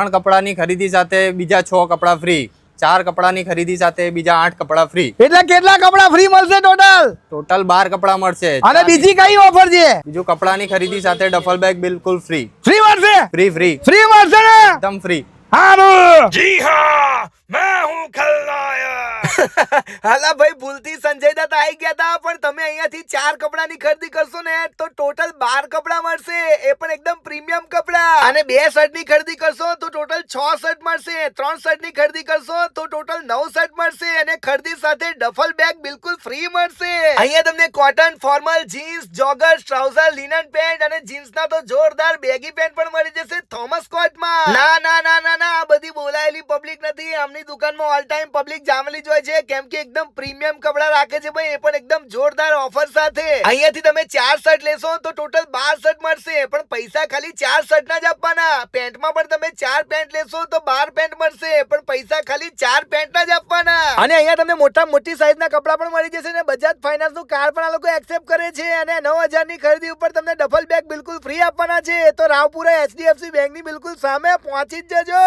3 કપડાની ખરીદી સાથે બીજા 6 કપડા ફ્રી, 4 કપડાની ખરીદી સાથે બીજા 8 કપડા ફ્રી. એટલે કેટલા કપડા ફ્રી મળશે ટોટલ? ટોટલ 12 કપડા મળશે. અને બીજી કઈ ઓફર છે? બીજું કપડાની ખરીદી સાથે ડફલ બેગ બિલકુલ ફ્રી. ફ્રી મળશે? ફ્રી મળશે ને? એકદમ ફ્રી. હારું. जी हाँ मैं हूँ खलनायक. હાલા ભાઈ, ભૂલથી સંજય દત્ત આવી ગયા હતા, પણ તમે અહીંયાથી 4 કપડાની ખરીદી કરશો ને તો ટોટલ 12 કપડા મળશે, એ પણ એકદમ પ્રીમિયમ કપડા. અને 2 શર્ટની ખરીદી કરશો તો ટોટલ 6 શર્ટ મળશે. 3 શર્ટની ખરીદી કરશો તો ટોટલ 9 શર્ટ મળશે. અને ખરીદી સાથે ડફલ બેગ બિલકુલ ફ્રી મળશે. અહીંયા તમને cotton, formal, jeans, joggers, trouser, linen pant અને જીન્સના તો જોરદાર બેગી પેન્ટ પણ મળી જશે થોમસ કોટમાં. ના ના ના ના ના, આ બધી બોલાયેલી પબ્લિક નથી. આમની દુકાનમાં ઓલ ટાઈમ પબ્લિક જામેલી જ હોય છે, કેમ કે એકદમ પ્રીમિયમ કપડા રાખે છે ભાઈ, એ પણ એકદમ જોરદાર ઓફર સાથે. અહીંયાથી તમે 4 શર્ટ લેશો તો ટોટલ 12 શર્ટ મળશે, પણ પૈસા ખાલી 4 શર્ટના જ આપવાના. પેન્ટમાં પણ તમે 4 પેન્ટ લેશો તો 12 પેન્ટ મળશે, પણ પૈસા ખાલી 4 પેન્ટના જ આપવાના. અને અહીંયા તમને મોટી સાઈઝના કપડા પણ મળી જશે ને બજાજ ફાઇનાન્સ નું કાર્ડ પણ આ લોકો એક્સેપ્ટ કરે છે. અને 9000 ની ખરીદી ઉપર તમને ડબલ બેગ બિલકુલ ફ્રી આપવાના છે. તો રાવપુરા HDFC બેંક ની બિલકુલ સામે પહોંચી જ જજો.